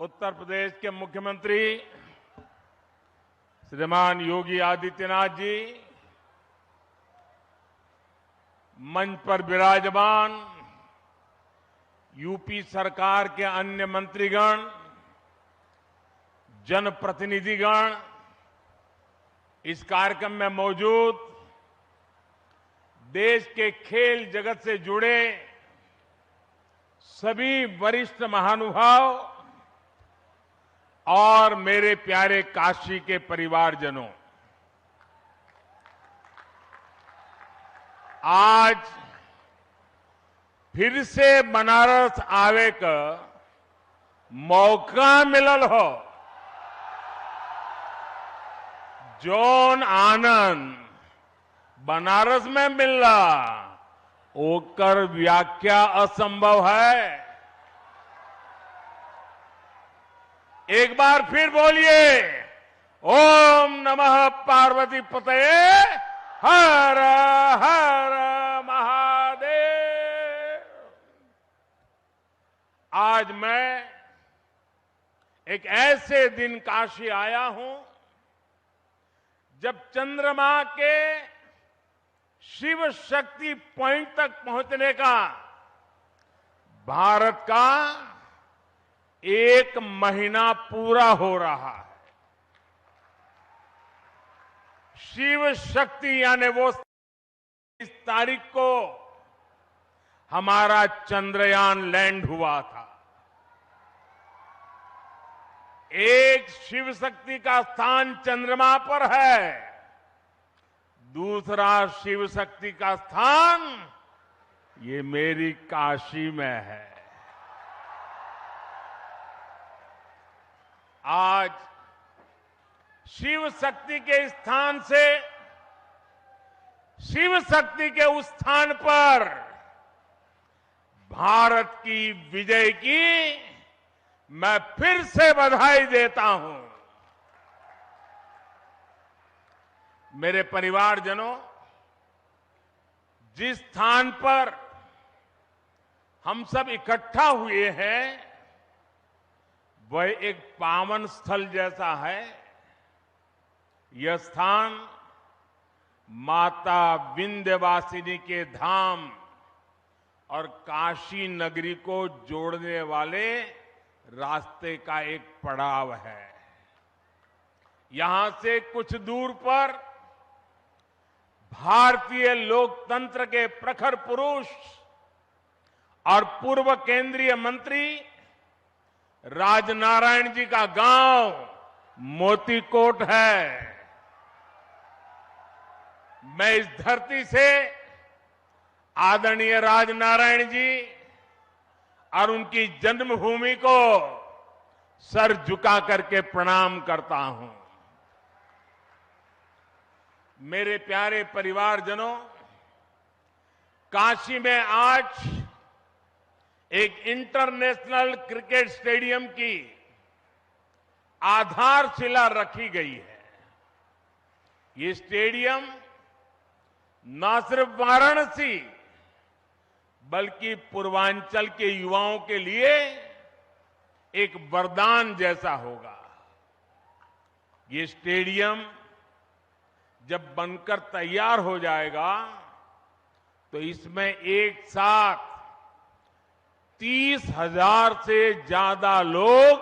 उत्तर प्रदेश के मुख्यमंत्री श्रीमान योगी आदित्यनाथ जी, मंच पर विराजमान यूपी सरकार के अन्य मंत्रीगण, जनप्रतिनिधिगण, इस कार्यक्रम में मौजूद देश के खेल जगत से जुड़े सभी वरिष्ठ महानुभाव और मेरे प्यारे काशी के परिवारजनों, आज फिर से बनारस आवे का मौका मिलल हो। जौन आनंद बनारस में मिलला ओकर व्याख्या असंभव है। एक बार फिर बोलिए, ओम नमः पार्वती पतये हर हर महादेव। आज मैं एक ऐसे दिन काशी आया हूं जब चंद्रमा के शिव शक्ति पॉइंट तक पहुंचने का भारत का 1 महीना पूरा हो रहा है। शिव शक्ति यानी वो इस तारीख को हमारा चंद्रयान लैंड हुआ था। एक शिव शक्ति का स्थान चंद्रमा पर है, दूसरा शिव शक्ति का स्थान ये मेरी काशी में है। आज शिव शक्ति के स्थान से शिव शक्ति के उस स्थान पर भारत की विजय की मैं फिर से बधाई देता हूं। मेरे परिवारजनों, जिस स्थान पर हम सब इकट्ठा हुए हैं वह एक पावन स्थल जैसा है। यह स्थान माता विंध्यवासिनी के धाम और काशी नगरी को जोड़ने वाले रास्ते का एक पड़ाव है। यहां से कुछ दूर पर भारतीय लोकतंत्र के प्रखर पुरुष और पूर्व केंद्रीय मंत्री राजनारायण जी का गांव मोतीकोट है। मैं इस धरती से आदरणीय राजनारायण जी और उनकी जन्मभूमि को सर झुका करके प्रणाम करता हूं। मेरे प्यारे परिवारजनों, काशी में आज एक इंटरनेशनल क्रिकेट स्टेडियम की आधारशिला रखी गई है। ये स्टेडियम न सिर्फ वाराणसी बल्कि पूर्वांचल के युवाओं के लिए एक वरदान जैसा होगा। ये स्टेडियम जब बनकर तैयार हो जाएगा तो इसमें एक साथ 30,000 से ज्यादा लोग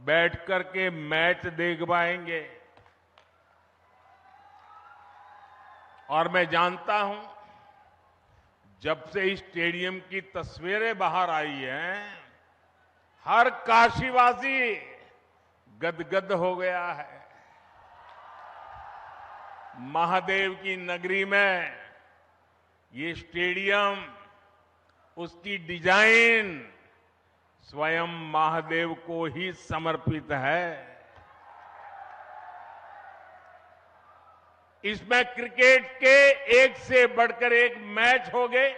बैठकर के मैच देख पाएंगे। और मैं जानता हूं, जब से इस स्टेडियम की तस्वीरें बाहर आई हैं, हर काशीवासी गदगद हो गया है। महादेव की नगरी में ये स्टेडियम, उसकी डिजाइन स्वयं महादेव को ही समर्पित है। इसमें क्रिकेट के एक से बढ़कर एक मैच हो गए।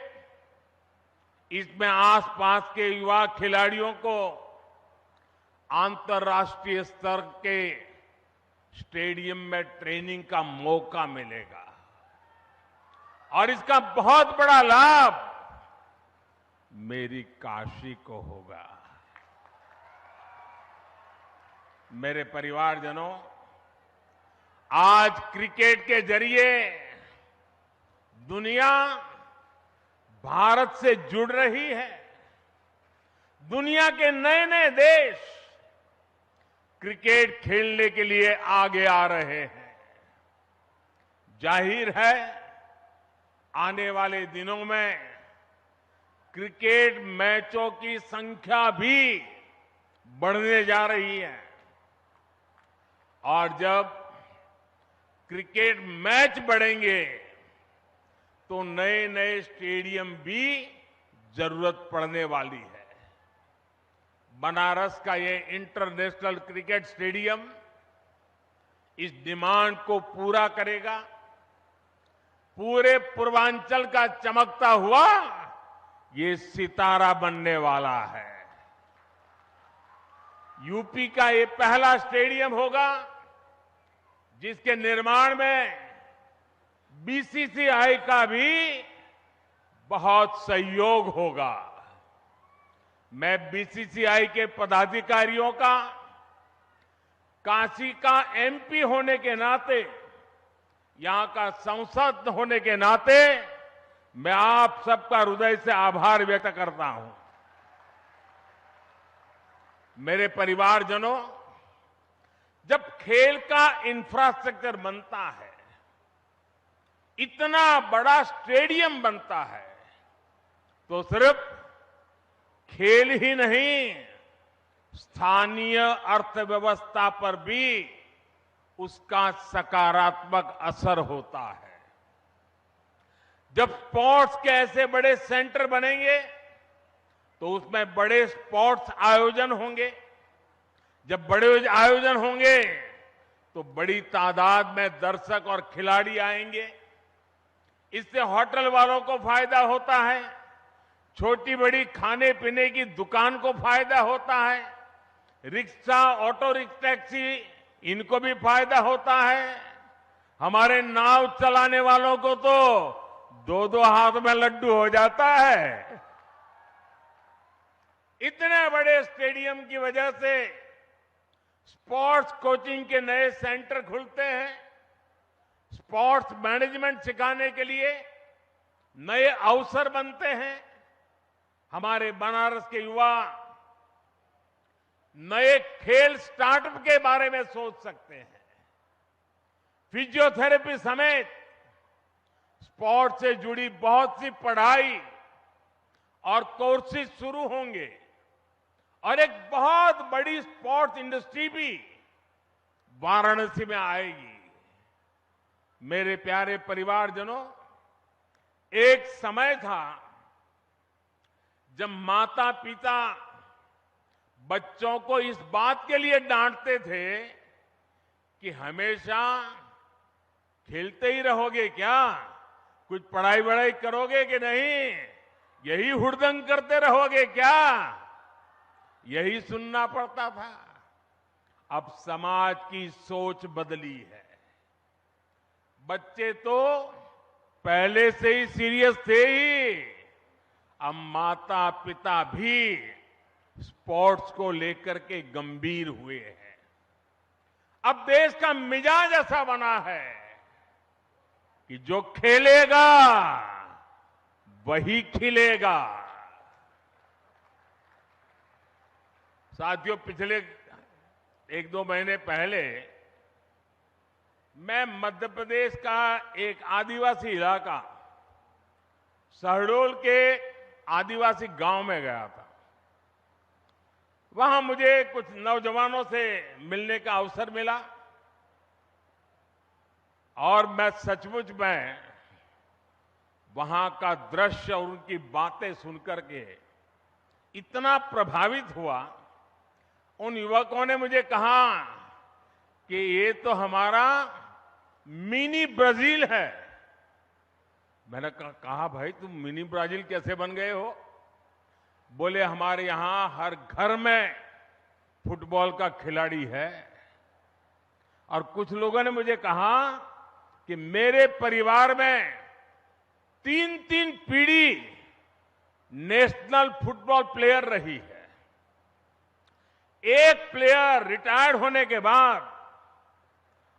इसमें आसपास के युवा खिलाड़ियों को अंतर्राष्ट्रीय स्तर के स्टेडियम में ट्रेनिंग का मौका मिलेगा और इसका बहुत बड़ा लाभ मेरी काशी को होगा। मेरे परिवारजनों, आज क्रिकेट के जरिए दुनिया भारत से जुड़ रही है। दुनिया के नए नए देश क्रिकेट खेलने के लिए आगे आ रहे हैं। जाहिर है, आने वाले दिनों में क्रिकेट मैचों की संख्या भी बढ़ने जा रही है और जब क्रिकेट मैच बढ़ेंगे तो नए नए स्टेडियम भी जरूरत पड़ने वाली है। बनारस का ये इंटरनेशनल क्रिकेट स्टेडियम इस डिमांड को पूरा करेगा। पूरे पूर्वांचल का चमकता हुआ ये सितारा बनने वाला है। यूपी का ये पहला स्टेडियम होगा जिसके निर्माण में बीसीसीआई का भी बहुत सहयोग होगा। मैं बीसीसीआई के पदाधिकारियों का, काशी का एमपी होने के नाते, यहां का सांसद होने के नाते मैं आप सबका हृदय से आभार व्यक्त करता हूं। मेरे परिवारजनों, जब खेल का इंफ्रास्ट्रक्चर बनता है, इतना बड़ा स्टेडियम बनता है, तो सिर्फ खेल ही नहीं, स्थानीय अर्थव्यवस्था पर भी उसका सकारात्मक असर होता है। जब स्पोर्ट्स के ऐसे बड़े सेंटर बनेंगे तो उसमें बड़े स्पोर्ट्स आयोजन होंगे। जब बड़े आयोजन होंगे तो बड़ी तादाद में दर्शक और खिलाड़ी आएंगे। इससे होटल वालों को फायदा होता है, छोटी बड़ी खाने पीने की दुकान को फायदा होता है, रिक्शा, ऑटो रिक्शा, टैक्सी, इनको भी फायदा होता है। हमारे नाव चलाने वालों को तो दो दो हाथ में लड्डू हो जाता है। इतने बड़े स्टेडियम की वजह से स्पोर्ट्स कोचिंग के नए सेंटर खुलते हैं। स्पोर्ट्स मैनेजमेंट सिखाने के लिए नए अवसर बनते हैं। हमारे बनारस के युवा नए खेल स्टार्टअप के बारे में सोच सकते हैं। फिजियोथेरेपी समेत स्पोर्ट्स से जुड़ी बहुत सी पढ़ाई और कोर्सेज शुरू होंगे और एक बहुत बड़ी स्पोर्ट्स इंडस्ट्री भी वाराणसी में आएगी। मेरे प्यारे परिवारजनों, एक समय था जब माता पिता बच्चों को इस बात के लिए डांटते थे कि हमेशा खेलते ही रहोगे क्या, कुछ पढ़ाई वढ़ाई करोगे कि नहीं, यही हुड़दंग करते रहोगे क्या, यही सुनना पड़ता था। अब समाज की सोच बदली है। बच्चे तो पहले से ही सीरियस थे ही, अब माता पिता भी स्पोर्ट्स को लेकर के गंभीर हुए हैं। अब देश का मिजाज ऐसा बना है कि जो खेलेगा वही खिलेगा। साथियों, पिछले एक दो महीने पहले मैं मध्य प्रदेश का एक आदिवासी इलाका, शहडोल के आदिवासी गांव में गया था। वहां मुझे कुछ नौजवानों से मिलने का अवसर मिला और मैं सचमुच में वहां का दृश्य और उनकी बातें सुनकर के इतना प्रभावित हुआ। उन युवकों ने मुझे कहा कि ये तो हमारा मिनी ब्राजील है। मैंने कहा भाई, तुम मिनी ब्राजील कैसे बन गए हो? बोले, हमारे यहां हर घर में फुटबॉल का खिलाड़ी है। और कुछ लोगों ने मुझे कहा कि मेरे परिवार में 3-3 पीढ़ी नेशनल फुटबॉल प्लेयर रही है। एक प्लेयर रिटायर्ड होने के बाद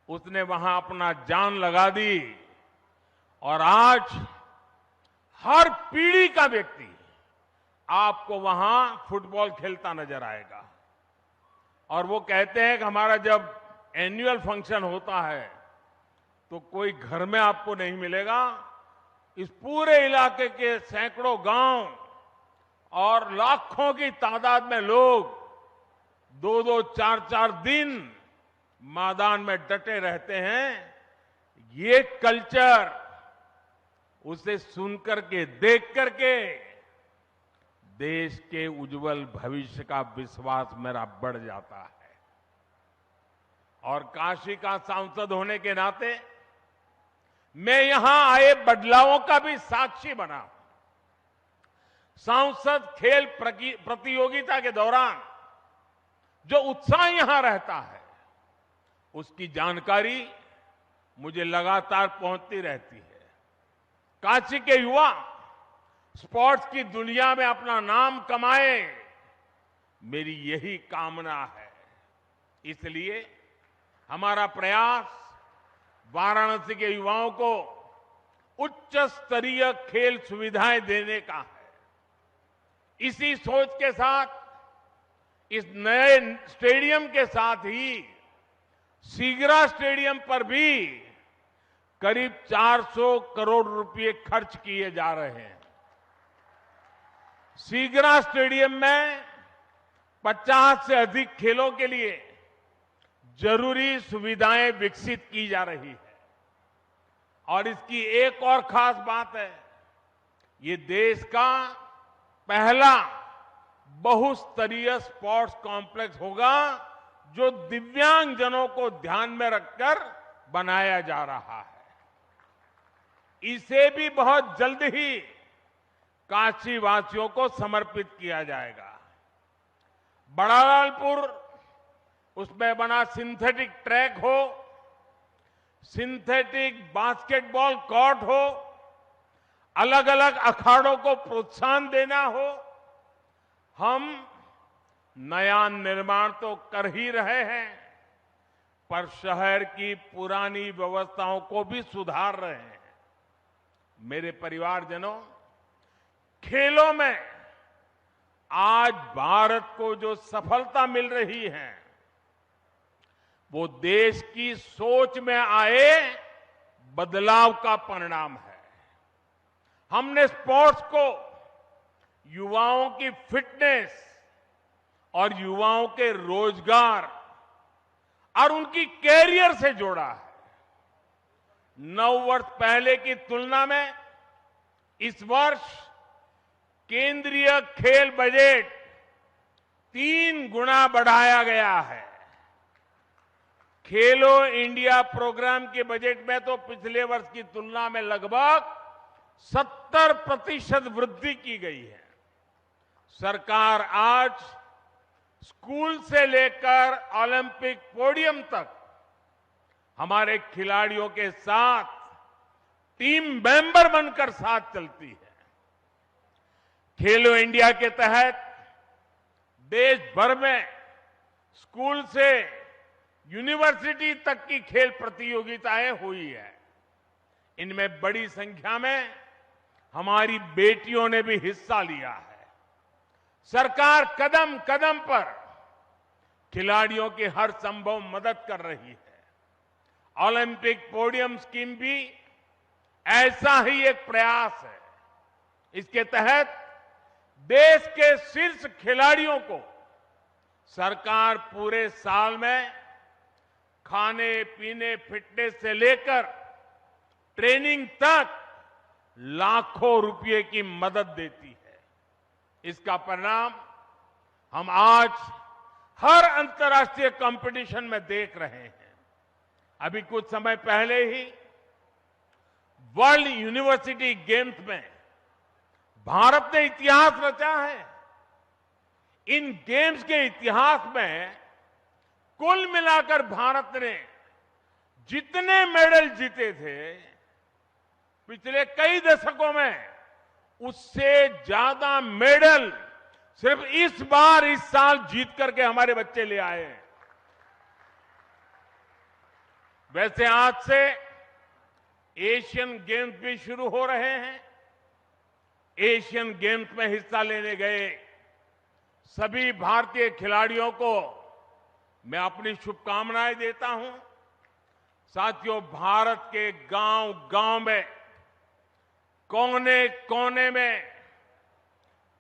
उसने वहां अपना जान लगा दी और आज हर पीढ़ी का व्यक्ति आपको वहां फुटबॉल खेलता नजर आएगा। और वो कहते हैं कि हमारा जब एनुअल फंक्शन होता है तो कोई घर में आपको नहीं मिलेगा, इस पूरे इलाके के सैकड़ों गांव और लाखों की तादाद में लोग 2-2, 4-4 दिन मैदान में डटे रहते हैं। ये कल्चर उसे सुनकर के, देख करके देश के उज्जवल भविष्य का विश्वास मेरा बढ़ जाता है। और काशी का सांसद होने के नाते मैं यहां आए बदलावों का भी साक्षी बना हूं। सांसद खेल प्रतियोगिता के दौरान जो उत्साह यहां रहता है उसकी जानकारी मुझे लगातार पहुंचती रहती है। काशी के युवा स्पोर्ट्स की दुनिया में अपना नाम कमाए, मेरी यही कामना है। इसलिए हमारा प्रयास वाराणसी के युवाओं को उच्च स्तरीय खेल सुविधाएं देने का है। इसी सोच के साथ इस नए स्टेडियम के साथ ही सीगरा स्टेडियम पर भी करीब 400 करोड़ रुपए खर्च किए जा रहे हैं। सीगरा स्टेडियम में 50 से अधिक खेलों के लिए जरूरी सुविधाएं विकसित की जा रही है। और इसकी एक और खास बात है, ये देश का पहला बहुस्तरीय स्पोर्ट्स कॉम्प्लेक्स होगा जो दिव्यांगजनों को ध्यान में रखकर बनाया जा रहा है। इसे भी बहुत जल्द ही काशी वासियों को समर्पित किया जाएगा। बड़ालालपुर, उसमें बना सिंथेटिक ट्रैक हो, सिंथेटिक बास्केटबॉल कोर्ट हो, अलग अलग अखाड़ों को प्रोत्साहन देना हो, हम नया निर्माण तो कर ही रहे हैं पर शहर की पुरानी व्यवस्थाओं को भी सुधार रहे हैं। मेरे परिवारजनों, खेलों में आज भारत को जो सफलता मिल रही है वो देश की सोच में आए बदलाव का परिणाम है। हमने स्पोर्ट्स को युवाओं की फिटनेस और युवाओं के रोजगार और उनकी कैरियर से जोड़ा है। 9 वर्ष पहले की तुलना में इस वर्ष केंद्रीय खेल बजट 3 गुना बढ़ाया गया है। खेलो इंडिया प्रोग्राम के बजट में तो पिछले वर्ष की तुलना में लगभग 70% वृद्धि की गई है। सरकार आज स्कूल से लेकर ओलंपिक पोडियम तक हमारे खिलाड़ियों के साथ टीम मेंबर बनकर साथ चलती है। खेलो इंडिया के तहत देश भर में स्कूल से यूनिवर्सिटी तक की खेल प्रतियोगिताएं हुई है। इनमें बड़ी संख्या में हमारी बेटियों ने भी हिस्सा लिया है। सरकार कदम कदम पर खिलाड़ियों की हर संभव मदद कर रही है। ओलंपिक पोडियम स्कीम भी ऐसा ही एक प्रयास है। इसके तहत देश के शीर्ष खिलाड़ियों को सरकार पूरे साल में खाने पीने, फिटनेस से लेकर ट्रेनिंग तक लाखों रुपए की मदद देती है। इसका परिणाम हम आज हर अंतर्राष्ट्रीय कंपटीशन में देख रहे हैं। अभी कुछ समय पहले ही वर्ल्ड यूनिवर्सिटी गेम्स में भारत ने इतिहास रचा है। इन गेम्स के इतिहास में कुल मिलाकर भारत ने जितने मेडल जीते थे पिछले कई दशकों में, उससे ज्यादा मेडल सिर्फ इस बार इस साल जीत करके हमारे बच्चे ले आए हैं। वैसे आज से एशियन गेम्स भी शुरू हो रहे हैं। एशियन गेम्स में हिस्सा लेने गए सभी भारतीय खिलाड़ियों को मैं अपनी शुभकामनाएं देता हूं। साथियों, भारत के गांव-गांव में, कोने-कोने में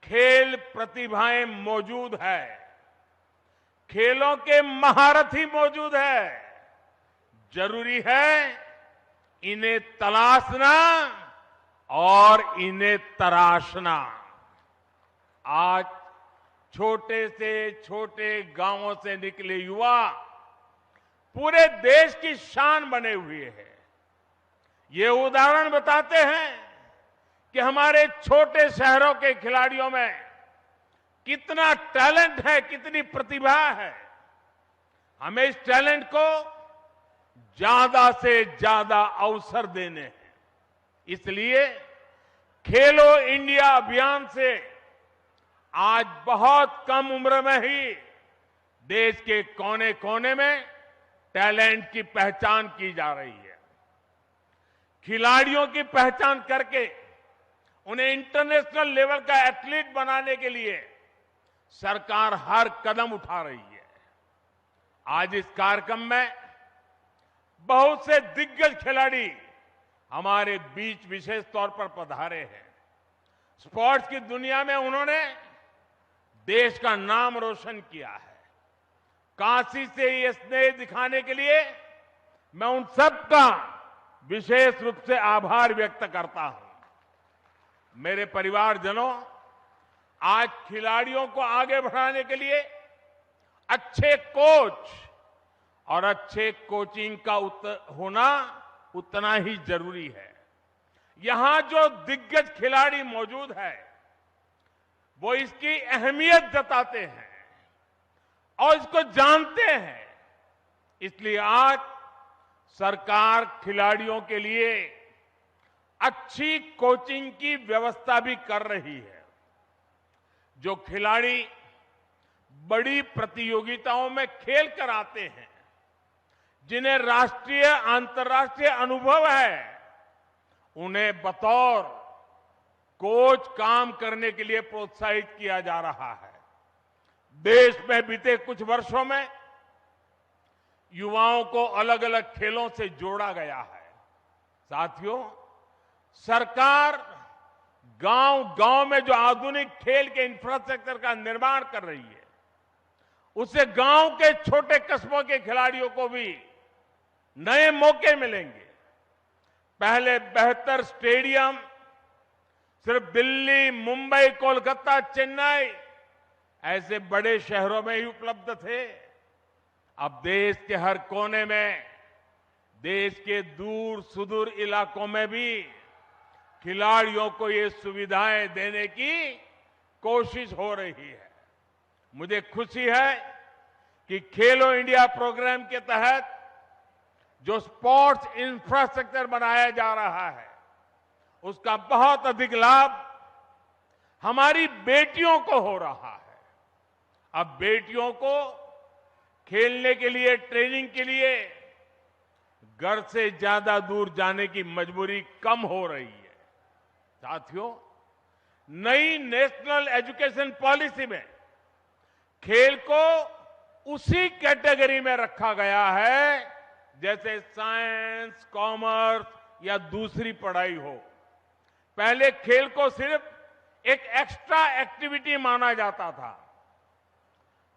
खेल प्रतिभाएं मौजूद है। खेलों के महारथी मौजूद है। जरूरी है इन्हें तलाशना और इन्हें तराशना। आज छोटे से छोटे गांवों से निकले युवा पूरे देश की शान बने हुए हैं। ये उदाहरण बताते हैं कि हमारे छोटे शहरों के खिलाड़ियों में कितना टैलेंट है, कितनी प्रतिभा है। हमें इस टैलेंट को ज्यादा से ज्यादा अवसर देने हैं। इसलिए खेलो इंडिया अभियान से आज बहुत कम उम्र में ही देश के कोने-कोने में टैलेंट की पहचान की जा रही है। खिलाड़ियों की पहचान करके उन्हें इंटरनेशनल लेवल का एथलीट बनाने के लिए सरकार हर कदम उठा रही है। आज इस कार्यक्रम में बहुत से दिग्गज खिलाड़ी हमारे बीच विशेष तौर पर पधारे हैं। स्पोर्ट्स की दुनिया में उन्होंने देश का नाम रोशन किया है। काशी से ये स्नेह दिखाने के लिए मैं उन सबका विशेष रूप से आभार व्यक्त करता हूं। मेरे परिवारजनों, आज खिलाड़ियों को आगे बढ़ाने के लिए अच्छे कोच और अच्छे कोचिंग का होना उतना ही जरूरी है। यहां जो दिग्गज खिलाड़ी मौजूद है वो इसकी अहमियत जताते हैं और इसको जानते हैं। इसलिए आज सरकार खिलाड़ियों के लिए अच्छी कोचिंग की व्यवस्था भी कर रही है। जो खिलाड़ी बड़ी प्रतियोगिताओं में खेल कर आते हैं, जिन्हें राष्ट्रीय अंतर्राष्ट्रीय अनुभव है, उन्हें बतौर कोच काम करने के लिए प्रोत्साहित किया जा रहा है। देश में बीते कुछ वर्षों में युवाओं को अलग अलग खेलों से जोड़ा गया है। साथियों, सरकार गांव-गांव में जो आधुनिक खेल के इंफ्रास्ट्रक्चर का निर्माण कर रही है, उससे गांव के छोटे कस्बों के खिलाड़ियों को भी नए मौके मिलेंगे। पहले बेहतर स्टेडियम सिर्फ दिल्ली, मुंबई, कोलकाता, चेन्नई ऐसे बड़े शहरों में ही उपलब्ध थे। अब देश के हर कोने में, देश के दूर सुदूर इलाकों में भी खिलाड़ियों को ये सुविधाएं देने की कोशिश हो रही है। मुझे खुशी है कि खेलो इंडिया प्रोग्राम के तहत जो स्पोर्ट्स इंफ्रास्ट्रक्चर बनाया जा रहा है, उसका बहुत अधिक लाभ हमारी बेटियों को हो रहा है। अब बेटियों को खेलने के लिए, ट्रेनिंग के लिए घर से ज्यादा दूर जाने की मजबूरी कम हो रही है। साथियों, नई नेशनल एजुकेशन पॉलिसी में खेल को उसी कैटेगरी में रखा गया है जैसे साइंस, कॉमर्स या दूसरी पढ़ाई हो। पहले खेल को सिर्फ एक एक्स्ट्रा एक्टिविटी माना जाता था,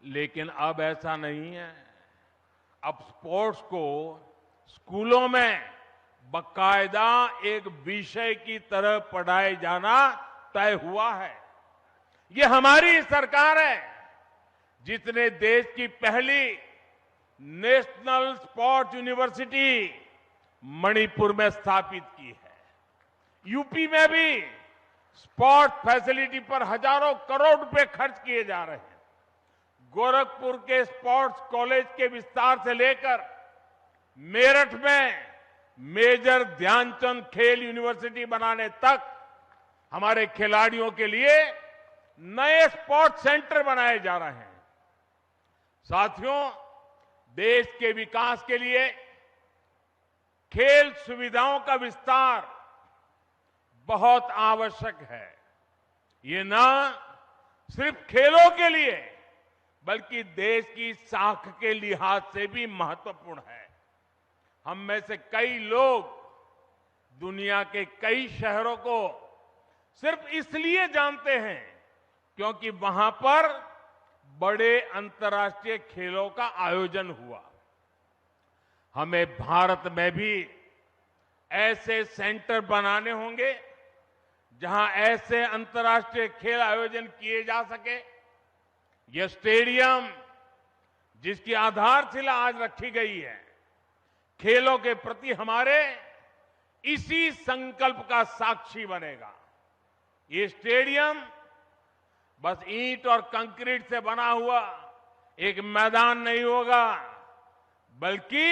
लेकिन अब ऐसा नहीं है। अब स्पोर्ट्स को स्कूलों में बाकायदा एक विषय की तरह पढ़ाए जाना तय हुआ है। ये हमारी सरकार है जिसने देश की पहली नेशनल स्पोर्ट्स यूनिवर्सिटी मणिपुर में स्थापित की है। यूपी में भी स्पोर्ट्स फैसिलिटी पर हजारों करोड़ रुपए खर्च किए जा रहे हैं। गोरखपुर के स्पोर्ट्स कॉलेज के विस्तार से लेकर मेरठ में मेजर ध्यानचंद खेल यूनिवर्सिटी बनाने तक हमारे खिलाड़ियों के लिए नए स्पोर्ट्स सेंटर बनाए जा रहे हैं। साथियों, देश के विकास के लिए खेल सुविधाओं का विस्तार बहुत आवश्यक है। ये न सिर्फ खेलों के लिए बल्कि देश की साख के लिहाज से भी महत्वपूर्ण है। हम में से कई लोग दुनिया के कई शहरों को सिर्फ इसलिए जानते हैं क्योंकि वहां पर बड़े अंतर्राष्ट्रीय खेलों का आयोजन हुआ। हमें भारत में भी ऐसे सेंटर बनाने होंगे जहां ऐसे अंतर्राष्ट्रीय खेल आयोजन किए जा सके। यह स्टेडियम जिसकी आधारशिला आज रखी गई है, खेलों के प्रति हमारे इसी संकल्प का साक्षी बनेगा। ये स्टेडियम बस ईंट और कंक्रीट से बना हुआ एक मैदान नहीं होगा, बल्कि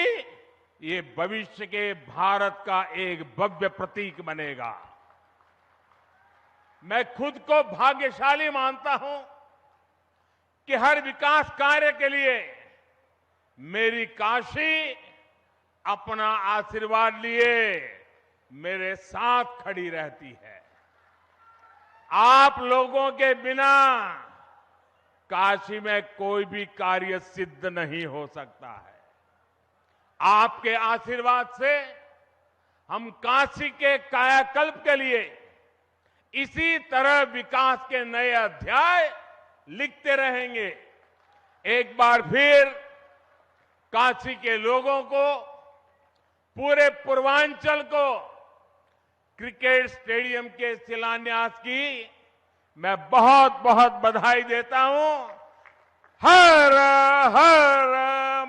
ये भविष्य के भारत का एक भव्य प्रतीक बनेगा। मैं खुद को भाग्यशाली मानता हूं कि हर विकास कार्य के लिए मेरी काशी अपना आशीर्वाद लिए मेरे साथ खड़ी रहती है। आप लोगों के बिना काशी में कोई भी कार्य सिद्ध नहीं हो सकता है। आपके आशीर्वाद से हम काशी के कायाकल्प के लिए इसी तरह विकास के नए अध्याय लिखते रहेंगे। एक बार फिर काशी के लोगों को, पूरे पूर्वांचल को क्रिकेट स्टेडियम के शिलान्यास की मैं बहुत बहुत बधाई देता हूं। हर हर